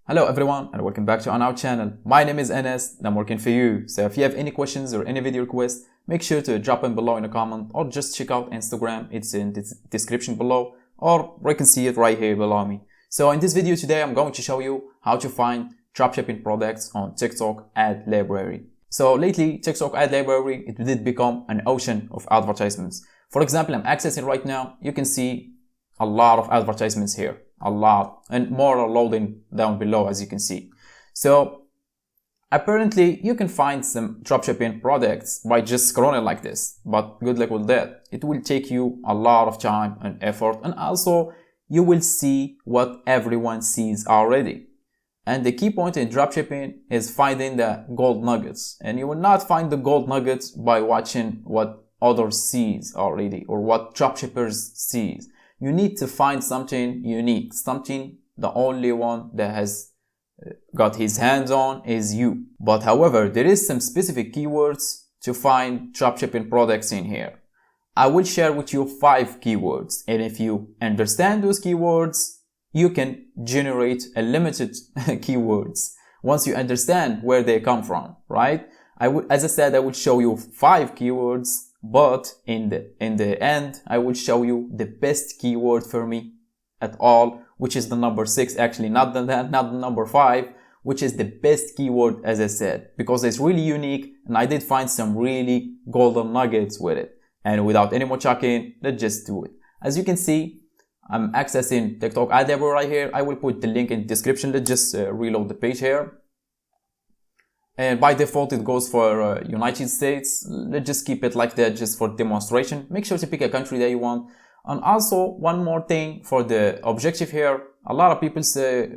Hello everyone and welcome back to our channel. My name is Enes and I'm working for you. So if you have any questions or any video requests, make sure to drop them below in a comment or just check out Instagram. It's in the description below, or you can see it right here below me. So in this video today, I'm going to show you how to find dropshipping products on TikTok ad library. So lately, TikTok ad library, it did become an ocean of advertisements. For example, I'm accessing right now. You can see a lot of advertisements here. A lot, and more are loading down below, as you can see. So apparently you can find some dropshipping products by just scrolling like this, but good luck with that. It will take you a lot of time and effort, and also you will see what everyone sees already. And the key point in dropshipping is finding the gold nuggets, and you will not find the gold nuggets by watching what others sees already or what dropshippers sees. You need to find something unique, something the only one that has got his hands on is you. But however, there is some specific keywords to find dropshipping products in here. I will share with you 5 keywords, and if you understand those keywords, you can generate a limited keywords once you understand where they come from, right? As I said, I will show you 5 keywords. But in the end, I will show you the best keyword for me at all, which is the number 6, actually, not the number 5, which is the best keyword, as I said, because it's really unique, and I did find some really golden nuggets with it. And without any more talking, let's just do it. As you can see, I'm accessing TikTok ad library right here. I will put the link in the description. Let's just reload the page here. And by default, it goes for United States. Let's just keep it like that just for demonstration. Make sure to pick a country that you want. And also, one more thing for the objective here. A lot of people say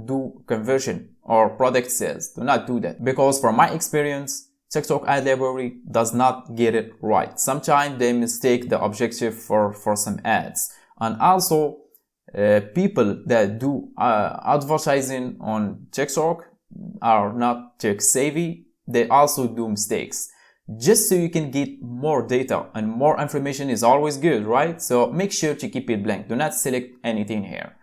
do conversion or product sales. Do not do that. Because from my experience, TikTok ad library does not get it right. Sometimes they mistake the objective for some ads. And also, people that do advertising on TikTok are not tech savvy, they also do mistakes. Just so you can get more data, and more information is always good, right? So make sure to keep it blank. Do not select anything here.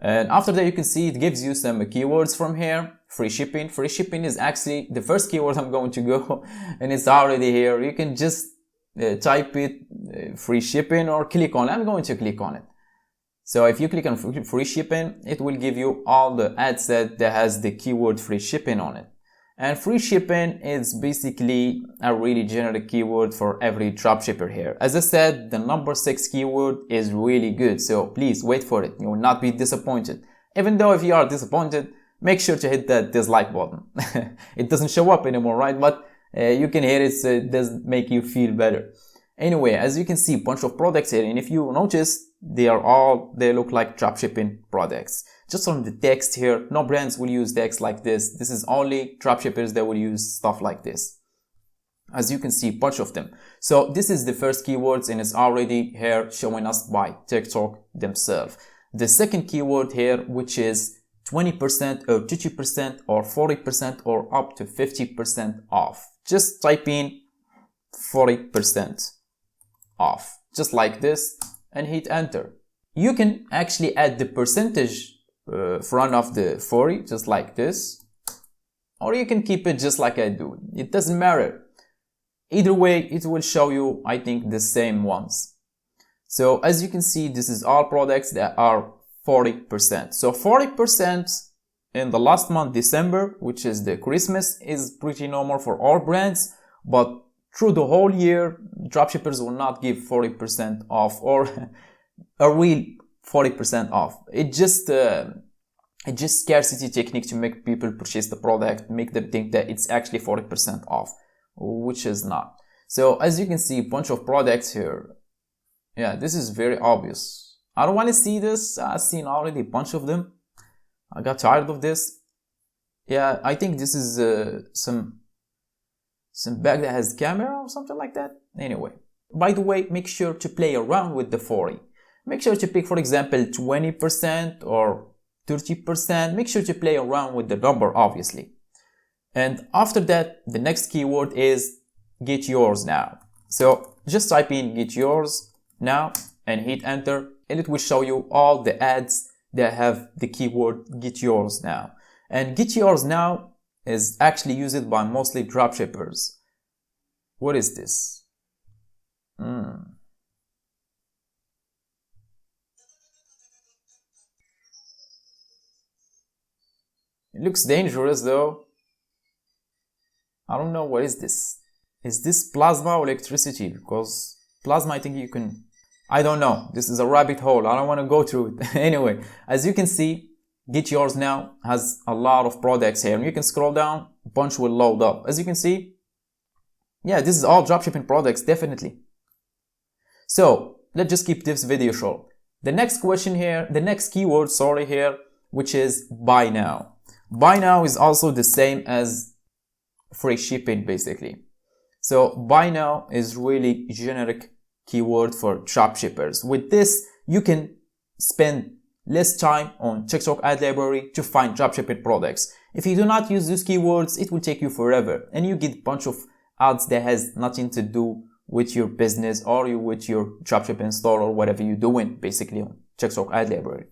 And after that, you can see it gives you some keywords from here. Free shipping. Free shipping is actually the first keyword I'm going to go, and it's already here. You can just type it, free shipping, or click on it. I'm going to click on it. So if you click on free shipping, it will give you all the ad set that has the keyword free shipping on it. And free shipping is basically a really generic keyword for every dropshipper here. As I said, the number 6 keyword is really good. So please wait for it. You will not be disappointed. Even though if you are disappointed, make sure to hit that dislike button. It doesn't show up anymore, right? But you can hear it, so it does make you feel better. Anyway, as you can see, bunch of products here, and if you notice, they look like dropshipping products. Just on the text here, no brands will use text like this. This is only dropshippers that will use stuff like this. As you can see, bunch of them. So this is the first keywords, and it's already here showing us by TikTok themselves. The second keyword here, which is 20% or 30% or 40% or up to 50% off. Just type in 40% off, just like this, and hit enter. You can actually add the percentage front of the 40, just like this, or you can keep it just like I do. It doesn't matter. Either way, it will show you, I think, the same ones. So as you can see, this is all products that are 40%. So 40% in the last month, December, which is the Christmas, is pretty normal for all brands, but through the whole year, dropshippers will not give 40% off, or a real 40% off. It's just scarcity technique to make people purchase the product, make them think that it's actually 40% off, which is not. So as you can see, a bunch of products here. Yeah, this is very obvious. I don't want to see this. I've seen already a bunch of them. I got tired of this. Yeah, I think this is some bag that has camera or something like that. Anyway, by the way, make sure to play around with the 40. Make sure to pick, for example, 20% or 30%. Make sure to play around with the number, obviously. And after that, the next keyword is get yours now. So just type in get yours now and hit enter, and it will show you all the ads that have the keyword get yours now. And get yours now is actually used by mostly dropshippers. What is this? It looks dangerous though. I don't know, what is this? Is this plasma or electricity? Because plasma, I think you can... I don't know. This is a rabbit hole. I don't want to go through it. Anyway, as you can see, Get Yours Now has a lot of products here. And you can scroll down, a bunch will load up. As you can see, yeah, this is all dropshipping products, definitely. So, let's just keep this video short. The next question here, the next keyword, sorry, here, which is buy now. Buy now is also the same as free shipping, basically. So, buy now is really generic keyword for dropshippers. With this, you can spend less time on TikTok ad library to find dropshipping products. If you do not use these keywords, it will take you forever and you get a bunch of ads that has nothing to do with your business or with your dropshipping store or whatever you're doing basically on TikTok ad library.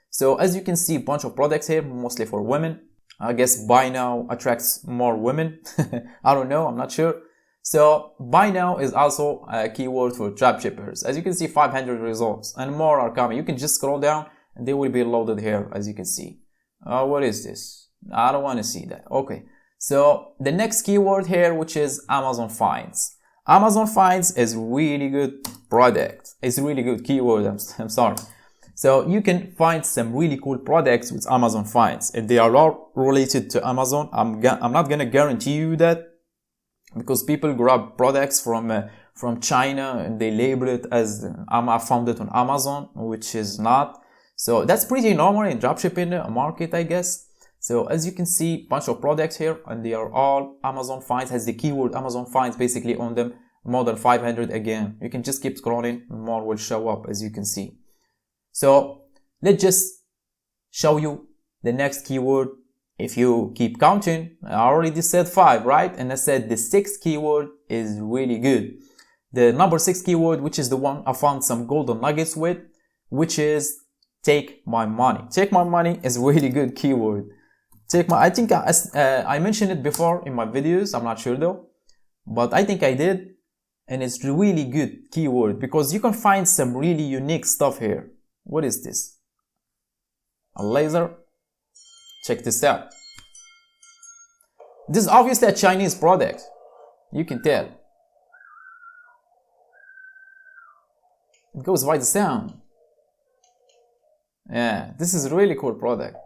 So as you can see, a bunch of products here, mostly for women. I guess buy now attracts more women. I don't know, I'm not sure. So buy now is also a keyword for dropshippers. As you can see, 500 results and more are coming. You can just scroll down and they will be loaded here, as you can see. What is this? I don't want to see that. Okay. So the next keyword here, which is Amazon Finds. Amazon Finds is really good product. It's a really good keyword. I'm sorry. So you can find some really cool products with Amazon Finds. If they are all related to Amazon, I'm not gonna guarantee you that, because people grab products from China and they label it as I found it on Amazon, which is not. So that's pretty normal in dropshipping market, I guess. So as you can see, bunch of products here, and they are all Amazon Finds, has the keyword Amazon Finds basically on them, more than 500 again. You can just keep scrolling and more will show up, as you can see. So let's just show you the next keyword. If you keep counting, I already said 5, right? And I said the 6th keyword is really good. The number 6 keyword, which is the one I found some golden nuggets with, which is take my money. Take my money is a really good keyword. I think I mentioned it before in my videos. I'm not sure though, but I think I did. And it's a really good keyword because you can find some really unique stuff here. What is this? A laser? Check this out. This is obviously a Chinese product. You can tell. It goes by the sound. Yeah, this is a really cool product.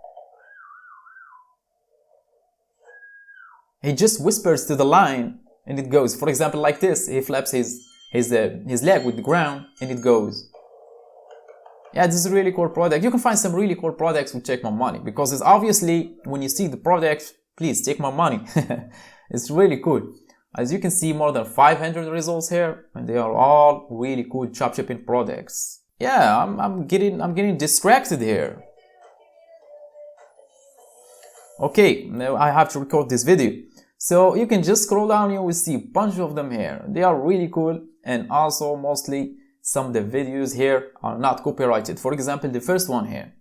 He just whispers to the line and it goes. For example, like this, he flaps his leg with the ground and it goes. Yeah, this is a really cool product. You can find some really cool products with Take My Money, because it's obviously when you see the product, please take my money. It's really cool. As you can see, more than 500 results here, and they are all really cool dropshipping products. Yeah, I'm getting distracted here. Okay, now I have to record this video. So you can just scroll down, you will see a bunch of them here. They are really cool, and also mostly some of the videos here are not copyrighted. For example, the first one here.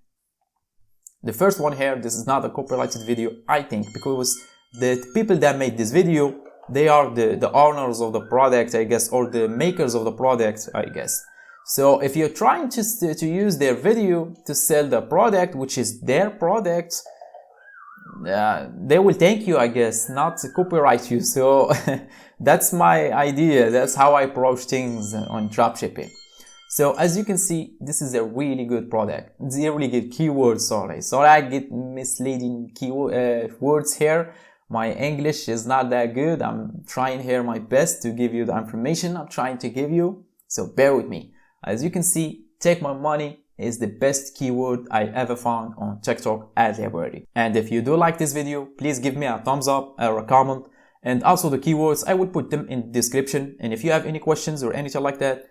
This is not a copyrighted video, I think, because the people that made this video, they are the owners of the product, I guess, or the makers of the product, I guess. So if you're trying to use their video to sell the product, which is their product, they will thank you, I guess, not to copyright you. So that's my idea. That's how I approach things on dropshipping. So as you can see, this is a really good product. It's a really good keyword. Sorry, I get misleading keyword words here. My English is not that good. I'm trying here my best to give you the information I'm trying to give you. So bear with me. As you can see, Take My Money is the best keyword I ever found on TikTok ad library. And if you do like this video, please give me a thumbs up or a comment. And also the keywords, I will put them in the description. And if you have any questions or anything like that,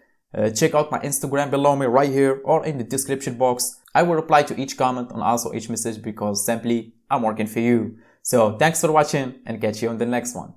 check out my Instagram below me right here or in the description box. I will reply to each comment and also each message, because simply I'm working for you. So thanks for watching and catch you on the next one.